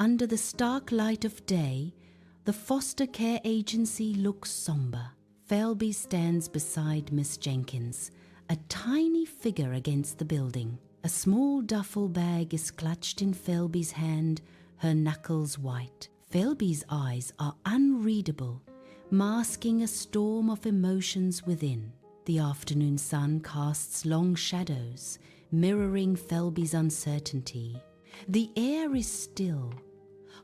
Under the stark light of day, the foster care agency looks somber. Phelby stands beside Miss Jenkins, a tiny figure against the building. A small duffel bag is clutched in Phelby's hand, her knuckles white. Phelby's eyes are unreadable, masking a storm of emotions within. The afternoon sun casts long shadows, mirroring Phelby's uncertainty. The air is still,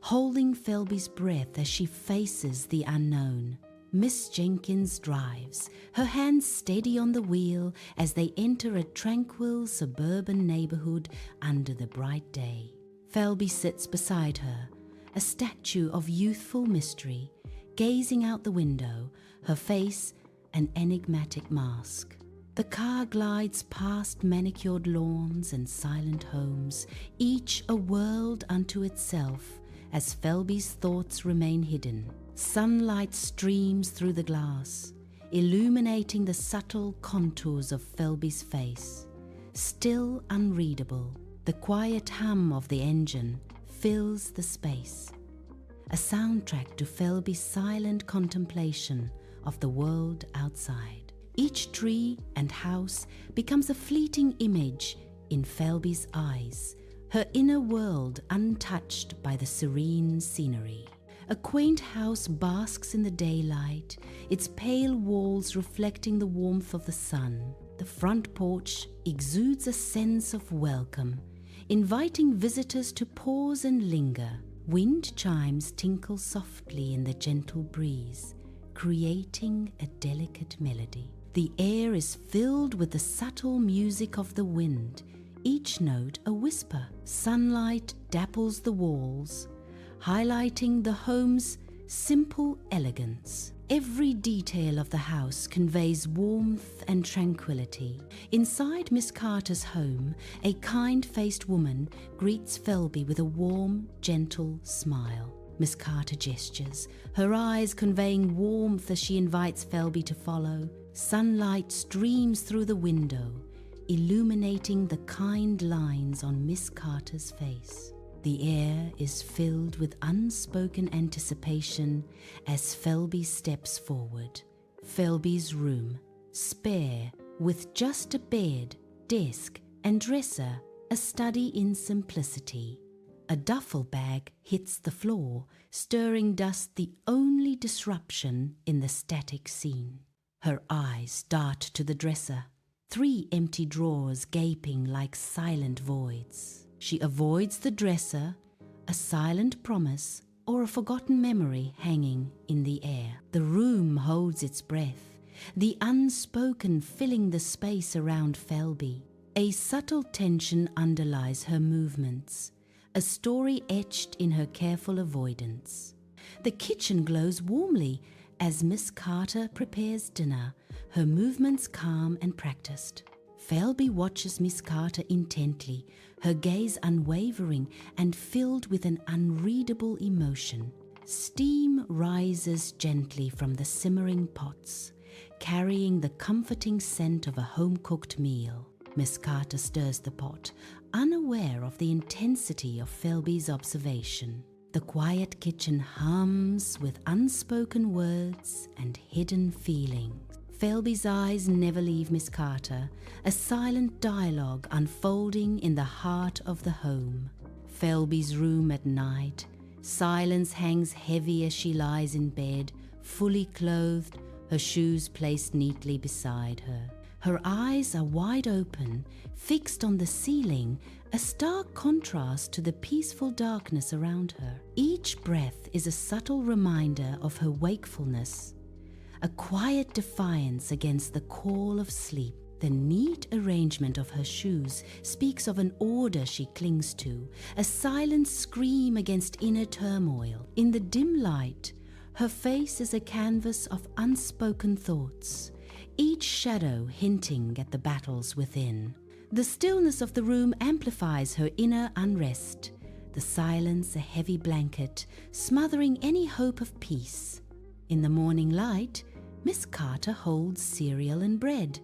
holding Phelby's breath as she faces the unknown. Miss Jenkins drives, her hands steady on the wheel as they enter a tranquil suburban neighborhood under the bright day. Phelby sits beside her, a statue of youthful mystery, gazing out the window, her face an enigmatic mask. The car glides past manicured lawns and silent homes, each a world unto itself, as Phelby's thoughts remain hidden. Sunlight streams through the glass, illuminating the subtle contours of Phelby's face. Still unreadable, the quiet hum of the engine fills the space, a soundtrack to Phelby's silent contemplation of the world outside. Each tree and house becomes a fleeting image in Phelby's eyes, her inner world untouched by the serene scenery. A quaint house basks in the daylight, its pale walls reflecting the warmth of the sun. The front porch exudes a sense of welcome, inviting visitors to pause and linger. Wind chimes tinkle softly in the gentle breeze, creating a delicate melody. The air is filled with the subtle music of the wind, each note a whisper. Sunlight dapples the walls, highlighting the home's simple elegance. Every detail of the house conveys warmth and tranquility. Inside Miss Carter's home, a kind-faced woman greets Phelby with a warm, gentle smile. Miss Carter gestures, her eyes conveying warmth as she invites Phelby to follow. Sunlight streams through the window, illuminating the kind lines on Miss Carter's face. The air is filled with unspoken anticipation as Phelby steps forward. Phelby's room, spare, with just a bed, desk, and dresser, a study in simplicity. A duffel bag hits the floor, stirring dust, the only disruption in the static scene. Her eyes dart to the dresser, 3 empty drawers gaping like silent voids. She avoids the dresser, a silent promise or a forgotten memory hanging in the air. The room holds its breath, the unspoken filling the space around Phelby. A subtle tension underlies her movements, a story etched in her careful avoidance. The kitchen glows warmly as Miss Carter prepares dinner, her movements calm and practiced. Phelby watches Miss Carter intently, her gaze unwavering and filled with an unreadable emotion. Steam rises gently from the simmering pots, carrying the comforting scent of a home-cooked meal. Miss Carter stirs the pot, unaware of the intensity of Phelby's observation. The quiet kitchen hums with unspoken words and hidden feelings. Phelby's eyes never leave Miss Carter, a silent dialogue unfolding in the heart of the home. Phelby's room at night, silence hangs heavy as she lies in bed, fully clothed, her shoes placed neatly beside her. Her eyes are wide open, fixed on the ceiling, a stark contrast to the peaceful darkness around her. Each breath is a subtle reminder of her wakefulness, a quiet defiance against the call of sleep. The neat arrangement of her shoes speaks of an order she clings to, a silent scream against inner turmoil. In the dim light, her face is a canvas of unspoken thoughts, each shadow hinting at the battles within. The stillness of the room amplifies her inner unrest, the silence a heavy blanket, smothering any hope of peace. In the morning light, Miss Carter holds cereal and bread,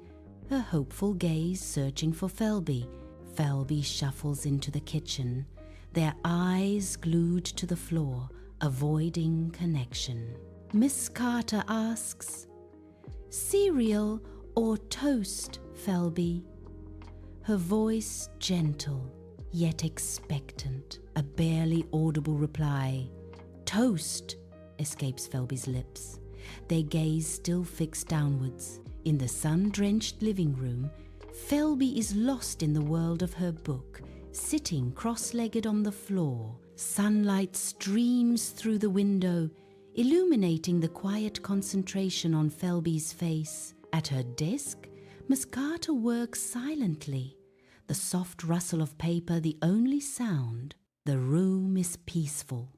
her hopeful gaze searching for Phelby. Phelby shuffles into the kitchen, their eyes glued to the floor, avoiding connection. Miss Carter asks, "Cereal or toast, Phelby?" Her voice gentle, yet expectant. A barely audible reply. "Toast," escapes Phelby's lips, their gaze still fixed downwards. In the sun-drenched living room, Phelby is lost in the world of her book, sitting cross-legged on the floor. Sunlight streams through the window, illuminating the quiet concentration on Phelby's face. At her desk, Miss Carter works silently, the soft rustle of paper the only sound. The room is peaceful,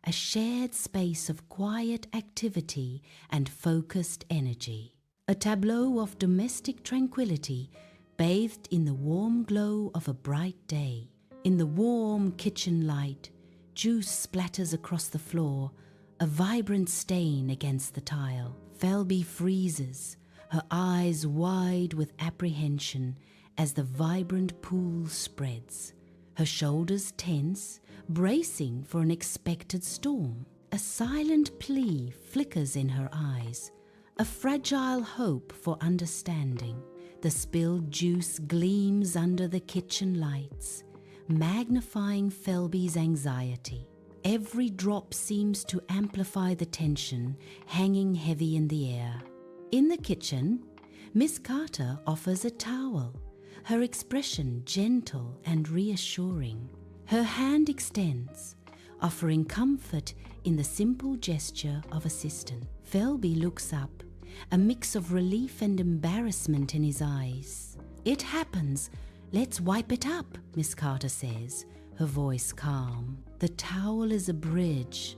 a shared space of quiet activity and focused energy. A tableau of domestic tranquility bathed in the warm glow of a bright day. In the warm kitchen light, juice splatters across the floor, a vibrant stain against the tile. Phelby freezes, her eyes wide with apprehension as the vibrant pool spreads. Her shoulders tense, bracing for an expected storm. A silent plea flickers in her eyes, a fragile hope for understanding. The spilled juice gleams under the kitchen lights, magnifying Phelby's anxiety. Every drop seems to amplify the tension hanging heavy in the air. In the kitchen, Miss Carter offers a towel, her expression gentle and reassuring. Her hand extends, offering comfort in the simple gesture of assistance. Phelby looks up, a mix of relief and embarrassment in his eyes. "It happens. Let's wipe it up," Miss Carter says, her voice calm. The towel is a bridge,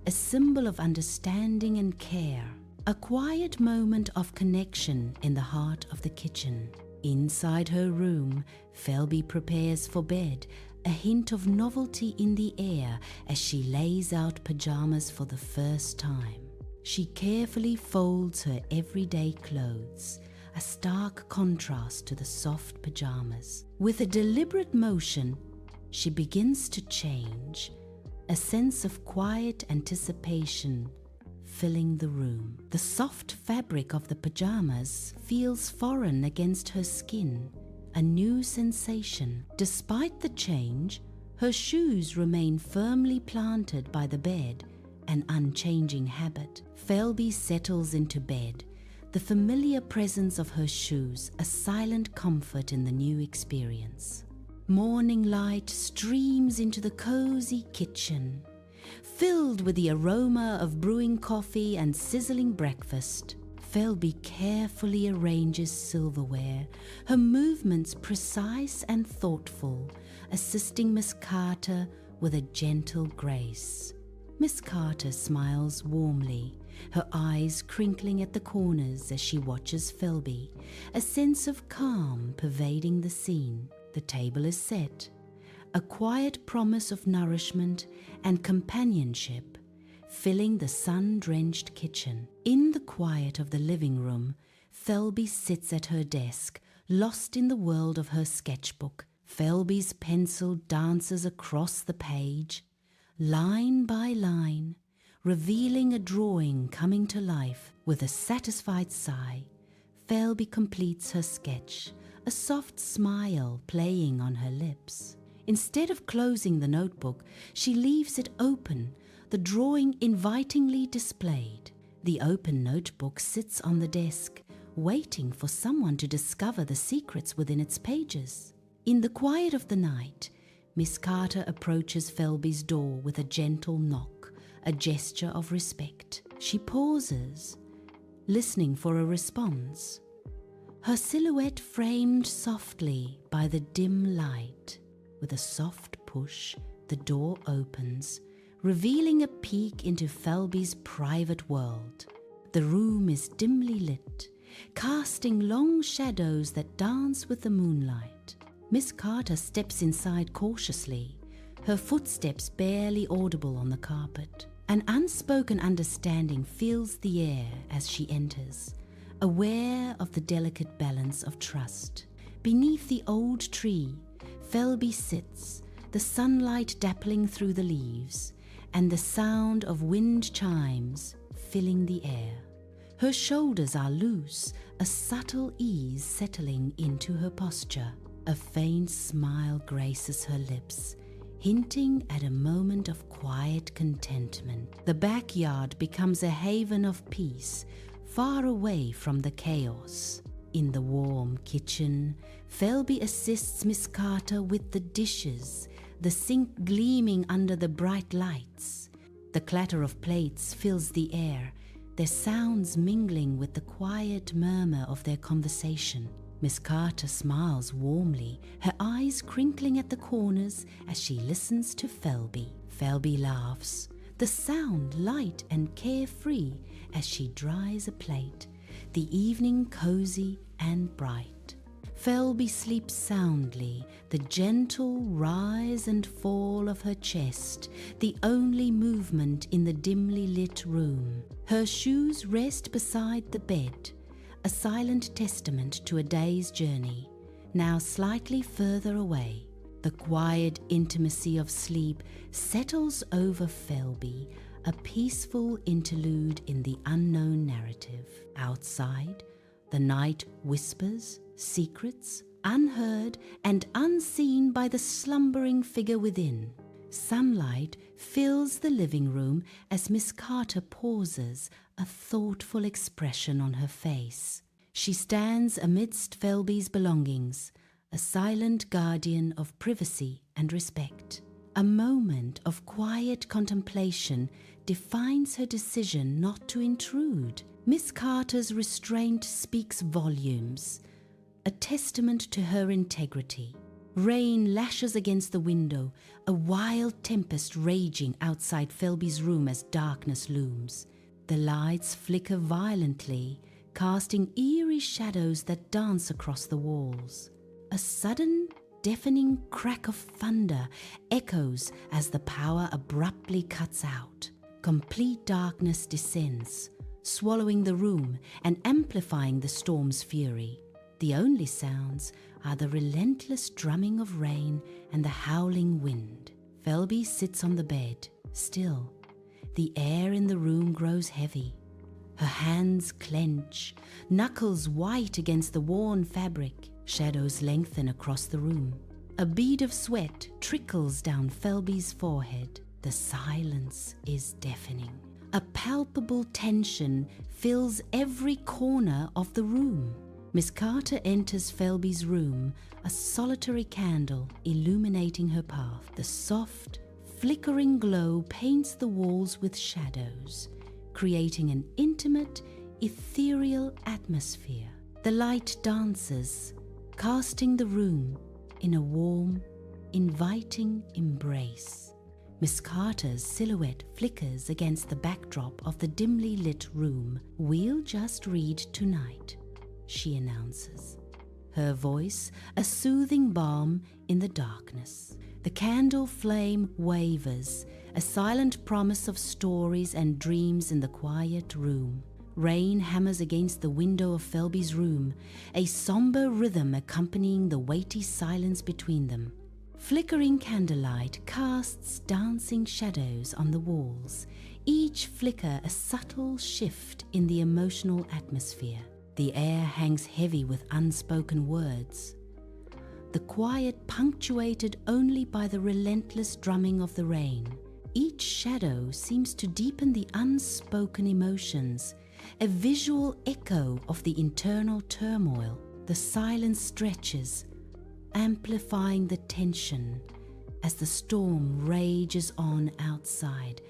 a symbol of understanding and care. A quiet moment of connection in the heart of the kitchen. Inside her room, Phelby prepares for bed, a hint of novelty in the air as she lays out pajamas for the first time. She carefully folds her everyday clothes, a stark contrast to the soft pajamas. With a deliberate motion, she begins to change, a sense of quiet anticipation filling the room. The soft fabric of the pajamas feels foreign against her skin, a new sensation. Despite the change, her shoes remain firmly planted by the bed, an unchanging habit. Phelby settles into bed, the familiar presence of her shoes a silent comfort in the new experience. Morning light streams into the cozy kitchen, filled with the aroma of brewing coffee and sizzling breakfast. Phelby carefully arranges silverware, her movements precise and thoughtful, assisting Miss Carter with a gentle grace. Miss Carter smiles warmly, her eyes crinkling at the corners as she watches Phelby, a sense of calm pervading the scene. The table is set, a quiet promise of nourishment and companionship filling the sun-drenched kitchen. In the quiet of the living room, Phelby sits at her desk, lost in the world of her sketchbook. Phelby's pencil dances across the page, line by line, revealing a drawing coming to life. With a satisfied sigh, Phelby completes her sketch, a soft smile playing on her lips. Instead of closing the notebook, she leaves it open, the drawing invitingly displayed. The open notebook sits on the desk, waiting for someone to discover the secrets within its pages. In the quiet of the night, Miss Carter approaches Phelby's door with a gentle knock, a gesture of respect. She pauses, listening for a response, her silhouette framed softly by the dim light. With a soft push, the door opens, revealing a peek into Phelby's private world. The room is dimly lit, casting long shadows that dance with the moonlight. Miss Carter steps inside cautiously, her footsteps barely audible on the carpet. An unspoken understanding fills the air as she enters, aware of the delicate balance of trust. Beneath the old tree, Phelby sits, the sunlight dappling through the leaves, and the sound of wind chimes filling the air. Her shoulders are loose, a subtle ease settling into her posture. A faint smile graces her lips, hinting at a moment of quiet contentment. The backyard becomes a haven of peace, far away from the chaos. In the warm kitchen, Phelby assists Miss Carter with the dishes, the sink gleaming under the bright lights. The clatter of plates fills the air, their sounds mingling with the quiet murmur of their conversation. Miss Carter smiles warmly, her eyes crinkling at the corners as she listens to Phelby. Phelby laughs, the sound light and carefree as she dries a plate, the evening cozy and bright. Phelby sleeps soundly, the gentle rise and fall of her chest, the only movement in the dimly lit room. Her shoes rest beside the bed, a silent testament to a day's journey, now slightly further away. The quiet intimacy of sleep settles over Phelby, a peaceful interlude in the unknown narrative. Outside, the night whispers secrets, unheard and unseen by the slumbering figure within. Sunlight fills the living room as Miss Carter pauses, a thoughtful expression on her face. She stands amidst Phelby's belongings, a silent guardian of privacy and respect. A moment of quiet contemplation defines her decision not to intrude. Miss Carter's restraint speaks volumes, a testament to her integrity. Rain lashes against the window, a wild tempest raging outside Phelby's room as darkness looms. The lights flicker violently, casting eerie shadows that dance across the walls. A sudden, deafening crack of thunder echoes as the power abruptly cuts out. Complete darkness descends, swallowing the room and amplifying the storm's fury. The only sounds are the relentless drumming of rain and the howling wind. Phelby sits on the bed, still. The air in the room grows heavy. Her hands clench, knuckles white against the worn fabric. Shadows lengthen across the room. A bead of sweat trickles down Phelby's forehead. The silence is deafening. A palpable tension fills every corner of the room. Miss Carter enters Phelby's room, a solitary candle illuminating her path. The soft, flickering glow paints the walls with shadows, creating an intimate, ethereal atmosphere. The light dances, casting the room in a warm, inviting embrace. Miss Carter's silhouette flickers against the backdrop of the dimly lit room. "We'll just read tonight," she announces, her voice a soothing balm in the darkness. The candle flame wavers, a silent promise of stories and dreams in the quiet room. Rain hammers against the window of Phelby's room, a somber rhythm accompanying the weighty silence between them. Flickering candlelight casts dancing shadows on the walls, each flicker a subtle shift in the emotional atmosphere. The air hangs heavy with unspoken words, the quiet punctuated only by the relentless drumming of the rain. Each shadow seems to deepen the unspoken emotions, a visual echo of the internal turmoil. The silence stretches, amplifying the tension as the storm rages on outside,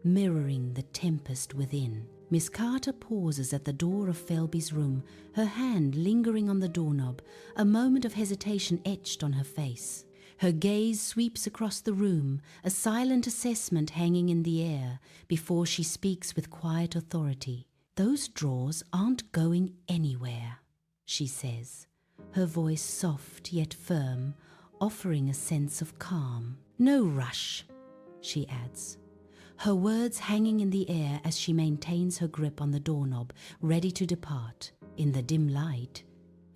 mirroring the tempest within. Miss Carter pauses at the door of Phelby's room, her hand lingering on the doorknob, a moment of hesitation etched on her face. Her gaze sweeps across the room, a silent assessment hanging in the air, before she speaks with quiet authority. "Those drawers aren't going anywhere," she says, her voice soft yet firm, offering a sense of calm. "No rush," she adds, her words hanging in the air as she maintains her grip on the doorknob, ready to depart. In the dim light,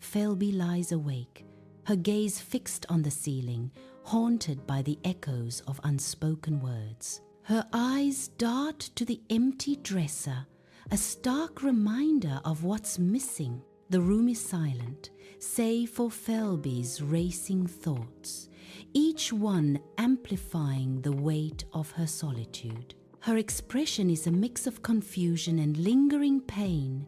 Phelby lies awake, her gaze fixed on the ceiling, haunted by the echoes of unspoken words. Her eyes dart to the empty dresser, a stark reminder of what's missing. The room is silent, save for Phelby's racing thoughts, each one amplifying the weight of her solitude. Her expression is a mix of confusion and lingering pain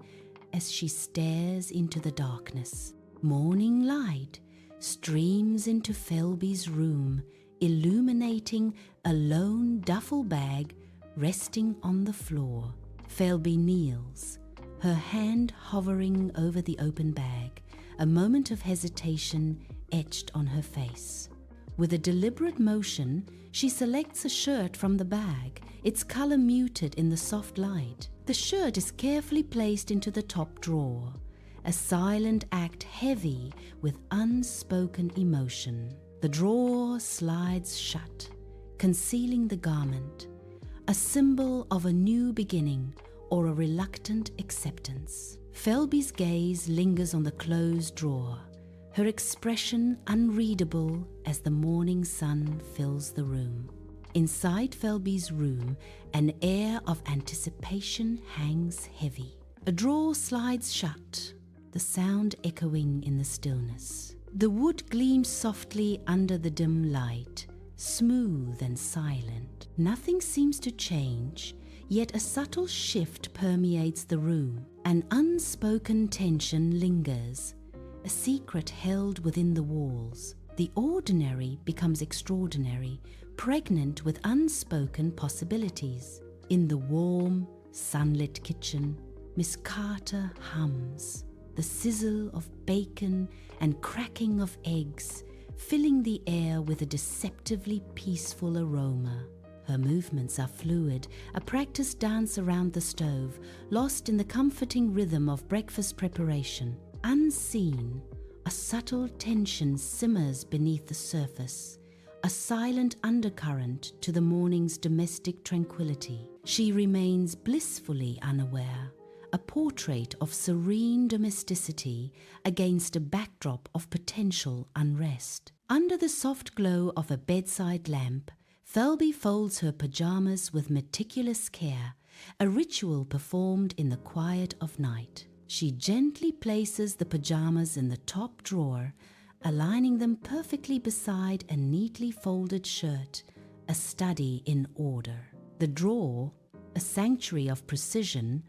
as she stares into the darkness. Morning light streams into Phelby's room, illuminating a lone duffel bag resting on the floor. Phelby kneels, her hand hovering over the open bag, a moment of hesitation etched on her face. With a deliberate motion, she selects a shirt from the bag, its color muted in the soft light. The shirt is carefully placed into the top drawer, a silent act heavy with unspoken emotion. The drawer slides shut, concealing the garment, a symbol of a new beginning or a reluctant acceptance. Phelby's gaze lingers on the closed drawer, her expression unreadable as the morning sun fills the room. Inside Phelby's room, an air of anticipation hangs heavy. A drawer slides shut, the sound echoing in the stillness. The wood gleams softly under the dim light, smooth and silent. Nothing seems to change, yet a subtle shift permeates the room. An unspoken tension lingers, a secret held within the walls. The ordinary becomes extraordinary, pregnant with unspoken possibilities. In the warm, sunlit kitchen, Miss Carter hums, the sizzle of bacon and cracking of eggs filling the air with a deceptively peaceful aroma. Her movements are fluid, a practiced dance around the stove, lost in the comforting rhythm of breakfast preparation. Unseen, a subtle tension simmers beneath the surface, a silent undercurrent to the morning's domestic tranquility. She remains blissfully unaware, a portrait of serene domesticity against a backdrop of potential unrest. Under the soft glow of a bedside lamp, Phelby folds her pajamas with meticulous care, a ritual performed in the quiet of night. She gently places the pajamas in the top drawer, aligning them perfectly beside a neatly folded shirt, a study in order. The drawer, a sanctuary of precision,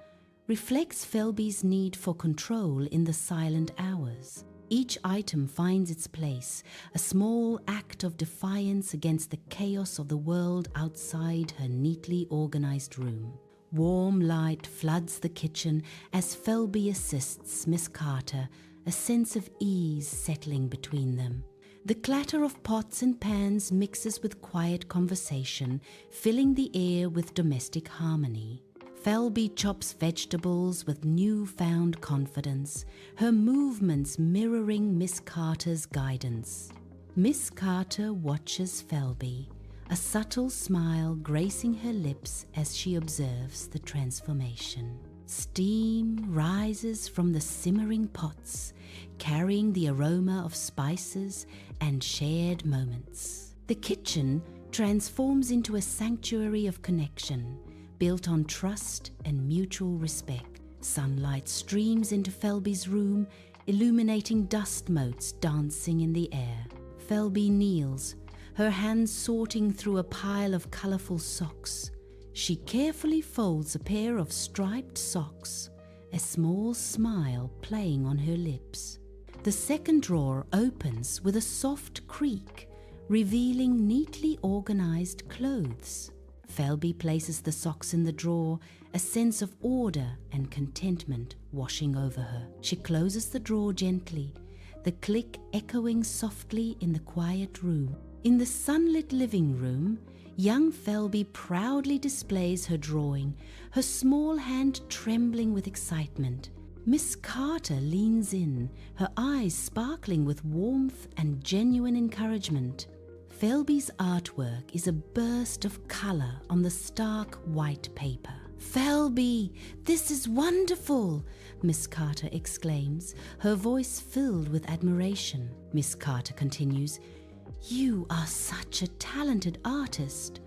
reflects Phelby's need for control in the silent hours. Each item finds its place, a small act of defiance against the chaos of the world outside her neatly organized room. Warm light floods the kitchen as Phelby assists Miss Carter, a sense of ease settling between them. The clatter of pots and pans mixes with quiet conversation, filling the air with domestic harmony. Phelby chops vegetables with newfound confidence, her movements mirroring Miss Carter's guidance. Miss Carter watches Phelby, a subtle smile gracing her lips as she observes the transformation. Steam rises from the simmering pots, carrying the aroma of spices and shared moments. The kitchen transforms into a sanctuary of connection, built on trust and mutual respect. Sunlight streams into Phelby's room, illuminating dust motes dancing in the air. Phelby kneels, her hands sorting through a pile of colorful socks. She carefully folds a pair of striped socks, a small smile playing on her lips. The second drawer opens with a soft creak, revealing neatly organized clothes. Phelby places the socks in the drawer, a sense of order and contentment washing over her. She closes the drawer gently, the click echoing softly in the quiet room. In the sunlit living room, young Phelby proudly displays her drawing, her small hand trembling with excitement. Miss Carter leans in, her eyes sparkling with warmth and genuine encouragement. Phelby's artwork is a burst of color on the stark white paper. "Phelby, this is wonderful!" Miss Carter exclaims, her voice filled with admiration. Miss Carter continues, "You are such a talented artist,"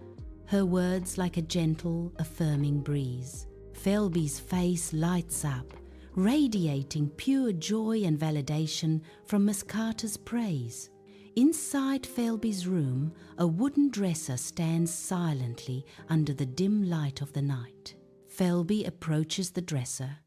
her words like a gentle, affirming breeze. Phelby's face lights up, radiating pure joy and validation from Miss Carter's praise. Inside Phelby's room, a wooden dresser stands silently under the dim light of the night. Phelby approaches the dresser,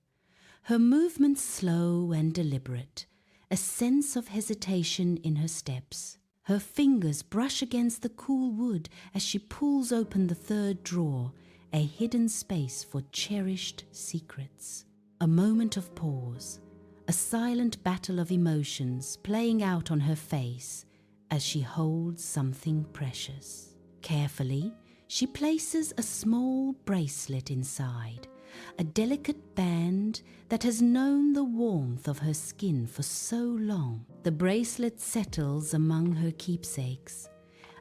her movements slow and deliberate, a sense of hesitation in her steps. Her fingers brush against the cool wood as she pulls open the third drawer, a hidden space for cherished secrets. A moment of pause, a silent battle of emotions playing out on her face as she holds something precious. Carefully, she places a small bracelet inside, a delicate band that has known the warmth of her skin for so long. The bracelet settles among her keepsakes,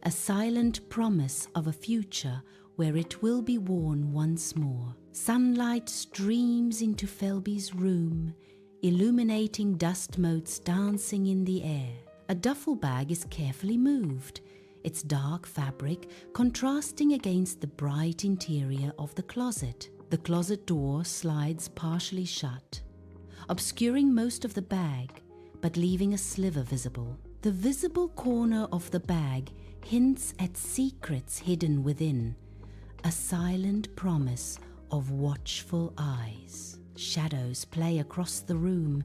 a silent promise of a future where it will be worn once more. Sunlight streams into Phelby's room, illuminating dust motes dancing in the air. A duffel bag is carefully moved, its dark fabric contrasting against the bright interior of the closet. The closet door slides partially shut, obscuring most of the bag, but leaving a sliver visible. The visible corner of the bag hints at secrets hidden within, a silent promise of watchful eyes. Shadows play across the room,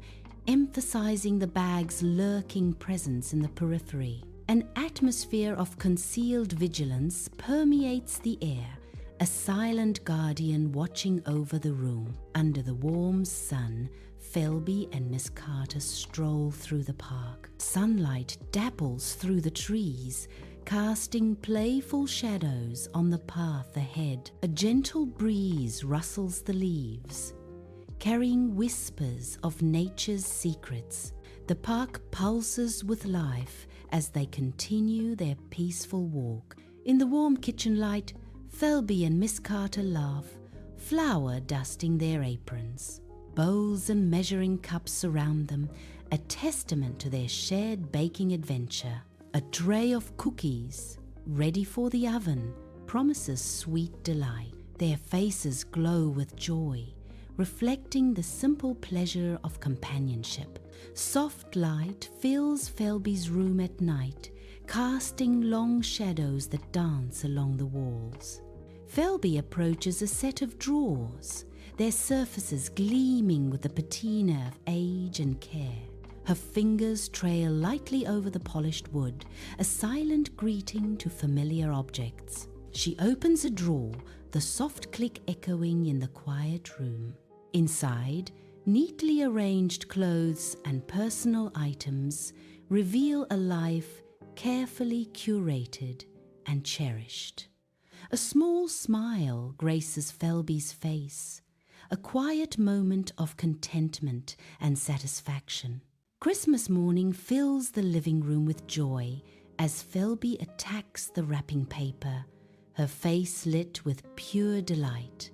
emphasizing the bag's lurking presence in the periphery. An atmosphere of concealed vigilance permeates the air, a silent guardian watching over the room. Under the warm sun, Phelby and Miss Carter stroll through the park. Sunlight dabbles through the trees, casting playful shadows on the path ahead. A gentle breeze rustles the leaves, carrying whispers of nature's secrets. The park pulses with life as they continue their peaceful walk. In the warm kitchen light, Phelby and Miss Carter laugh, flour dusting their aprons. Bowls and measuring cups surround them, a testament to their shared baking adventure. A tray of cookies, ready for the oven, promises sweet delight. Their faces glow with joy, reflecting the simple pleasure of companionship. Soft light fills Phelby's room at night, casting long shadows that dance along the walls. Phelby approaches a set of drawers, their surfaces gleaming with the patina of age and care. Her fingers trail lightly over the polished wood, a silent greeting to familiar objects. She opens a drawer, the soft click echoing in the quiet room. Inside, neatly arranged clothes and personal items reveal a life carefully curated and cherished. A small smile graces Phelby's face, a quiet moment of contentment and satisfaction. Christmas morning fills the living room with joy as Phelby attacks the wrapping paper, her face lit with pure delight.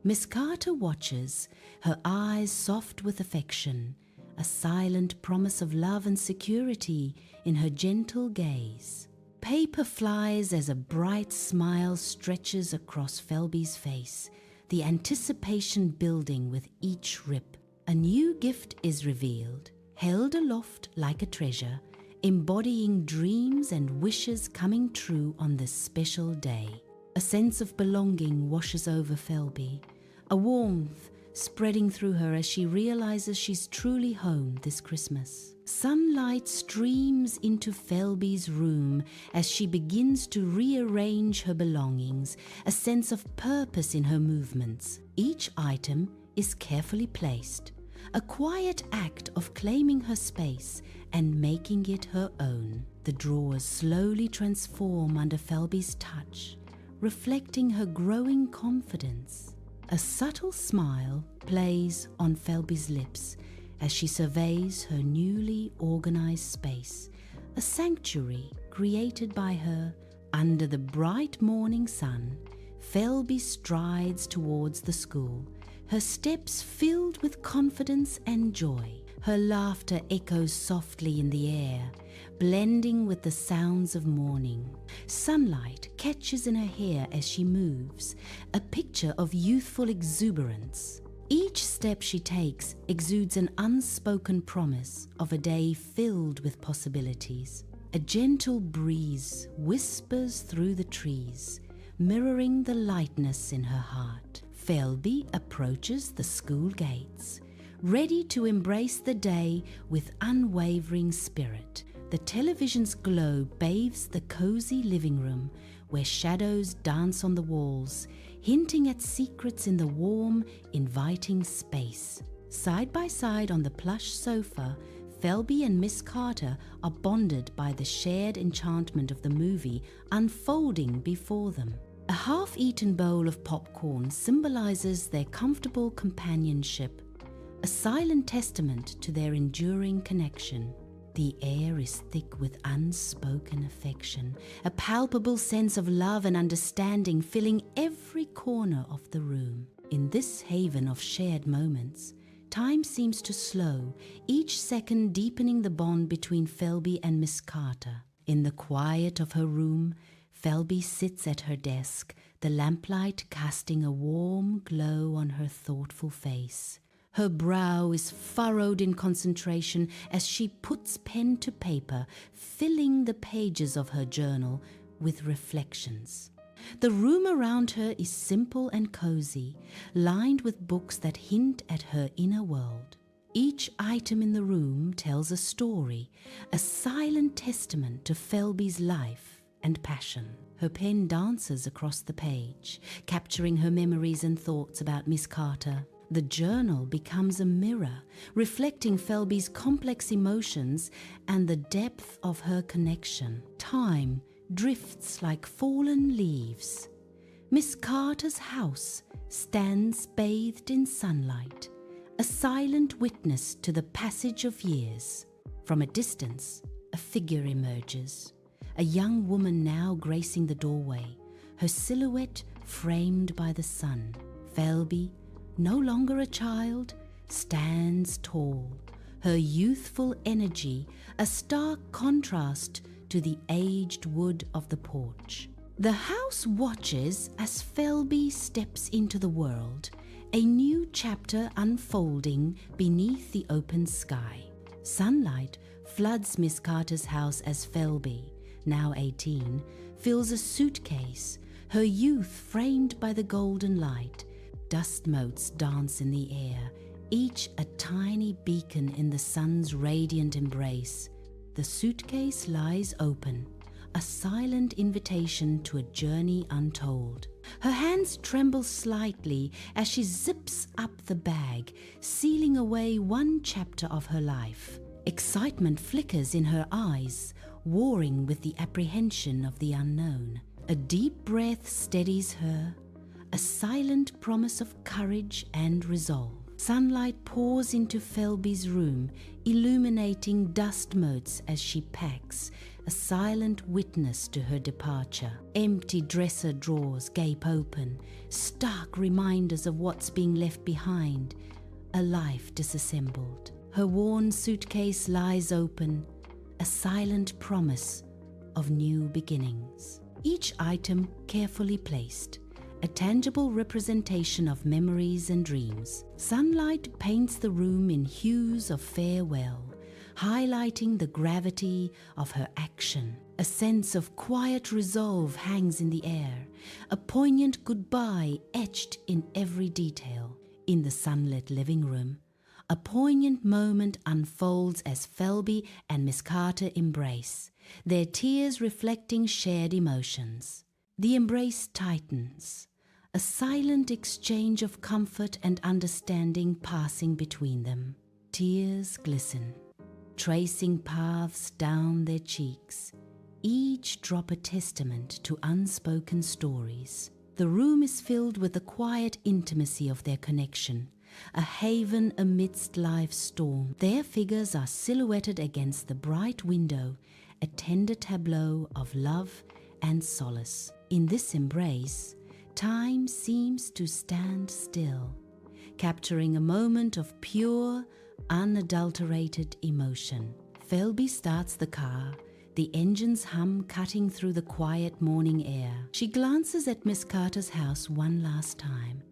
Miss Carter watches, her eyes soft with affection, a silent promise of love and security in her gentle gaze. Paper flies as a bright smile stretches across Phelby's face, the anticipation building with each rip. A new gift is revealed, held aloft like a treasure, embodying dreams and wishes coming true on this special day. A sense of belonging washes over Phelby, a warmth spreading through her as she realizes she's truly home this Christmas. Sunlight streams into Phelby's room as she begins to rearrange her belongings, a sense of purpose in her movements. Each item is carefully placed, a quiet act of claiming her space and making it her own. The drawers slowly transform under Phelby's touch, reflecting her growing confidence. A subtle smile plays on Phelby's lips as she surveys her newly organized space, a sanctuary created by her under the bright morning sun. Phelby strides towards the school, her steps filled with confidence and joy. Her laughter echoes softly in the air, blending with the sounds of morning. Sunlight catches in her hair as she moves, a picture of youthful exuberance. Each step she takes exudes an unspoken promise of a day filled with possibilities. A gentle breeze whispers through the trees, mirroring the lightness in her heart. Phelby approaches the school gates, ready to embrace the day with unwavering spirit. The television's glow bathes the cozy living room, where shadows dance on the walls, hinting at secrets in the warm, inviting space. Side by side on the plush sofa, Phelby and Miss Carter are bonded by the shared enchantment of the movie unfolding before them. A half-eaten bowl of popcorn symbolizes their comfortable companionship, a silent testament to their enduring connection. The air is thick with unspoken affection, a palpable sense of love and understanding filling every corner of the room. In this haven of shared moments, time seems to slow, each second deepening the bond between Phelby and Miss Carter. In the quiet of her room, Phelby sits at her desk, the lamplight casting a warm glow on her thoughtful face. Her brow is furrowed in concentration as she puts pen to paper, filling the pages of her journal with reflections. The room around her is simple and cozy, lined with books that hint at her inner world. Each item in the room tells a story, a silent testament to Phelby's life and passion. Her pen dances across the page, capturing her memories and thoughts about Miss Carter. The journal becomes a mirror, reflecting Phelby's complex emotions and the depth of her connection. Time drifts like fallen leaves. Miss Carter's house stands bathed in sunlight, a silent witness to the passage of years. From a distance, a figure emerges, a young woman now gracing the doorway, her silhouette framed by the sun. Phelby, no longer a child, stands tall, her youthful energy a stark contrast to the aged wood of the porch. The house watches as Phelby steps into the world, a new chapter unfolding beneath the open sky. Sunlight floods Miss Carter's house as Phelby, now 18, fills a suitcase, her youth framed by the golden light. Dust motes dance in the air, each a tiny beacon in the sun's radiant embrace. The suitcase lies open, a silent invitation to a journey untold. Her hands tremble slightly as she zips up the bag, sealing away one chapter of her life. Excitement flickers in her eyes, warring with the apprehension of the unknown. A deep breath steadies her, a silent promise of courage and resolve. Sunlight pours into Phelby's room, illuminating dust motes as she packs, a silent witness to her departure. Empty dresser drawers gape open, stark reminders of what's being left behind, a life disassembled. Her worn suitcase lies open, a silent promise of new beginnings. Each item carefully placed, a tangible representation of memories and dreams. Sunlight paints the room in hues of farewell, highlighting the gravity of her action. A sense of quiet resolve hangs in the air, a poignant goodbye etched in every detail. In the sunlit living room, a poignant moment unfolds as Phelby and Miss Carter embrace, their tears reflecting shared emotions. The embrace tightens, a silent exchange of comfort and understanding passing between them. Tears glisten, tracing paths down their cheeks, each drop a testament to unspoken stories. The room is filled with the quiet intimacy of their connection, a haven amidst life's storm. Their figures are silhouetted against the bright window, a tender tableau of love and solace. In this embrace, time seems to stand still, capturing a moment of pure, unadulterated emotion. Phelby starts the car, the engine's hum cutting through the quiet morning air. She glances at Miss Carter's house one last time,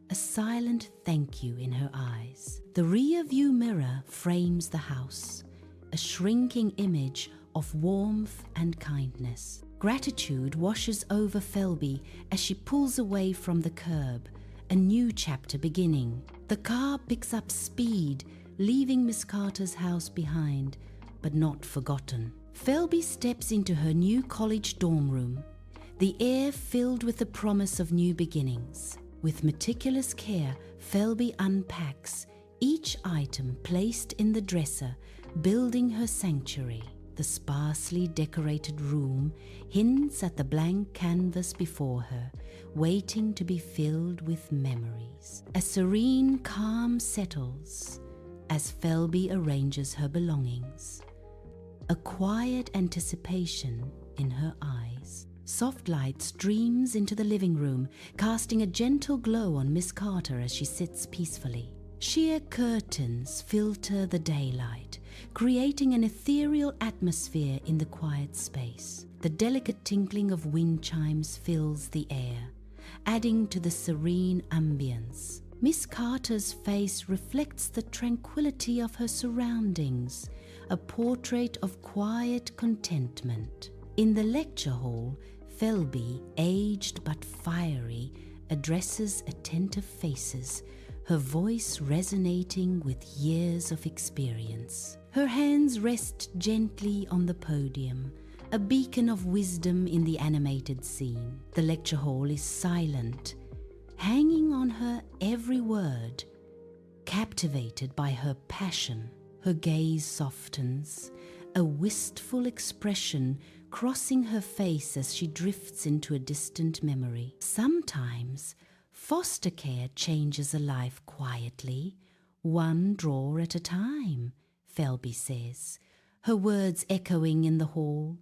a silent thank you in her eyes. The rear view mirror frames the house, a shrinking image of warmth and kindness. Gratitude washes over Phelby as she pulls away from the curb, a new chapter beginning. The car picks up speed, leaving Miss Carter's house behind, but not forgotten. Phelby steps into her new college dorm room, the air filled with the promise of new beginnings. With meticulous care, Phelby unpacks each item placed in the dresser, building her sanctuary. The sparsely decorated room hints at the blank canvas before her, waiting to be filled with memories. A serene calm settles as Phelby arranges her belongings, a quiet anticipation in her eyes. Soft light streams into the living room, casting a gentle glow on Miss Carter as she sits peacefully. Sheer curtains filter the daylight, creating an ethereal atmosphere in the quiet space. The delicate tinkling of wind chimes fills the air, adding to the serene ambience. Miss Carter's face reflects the tranquility of her surroundings, a portrait of quiet contentment. In the lecture hall, Phelby, aged but fiery, addresses attentive faces, her voice resonating with years of experience. Her hands rest gently on the podium, a beacon of wisdom in the animated scene. The lecture hall is silent, hanging on her every word, captivated by her passion. Her gaze softens, a wistful expression crossing her face as she drifts into a distant memory. Sometimes, foster care changes a life quietly, one drawer at a time, Phelby says, her words echoing in the hall.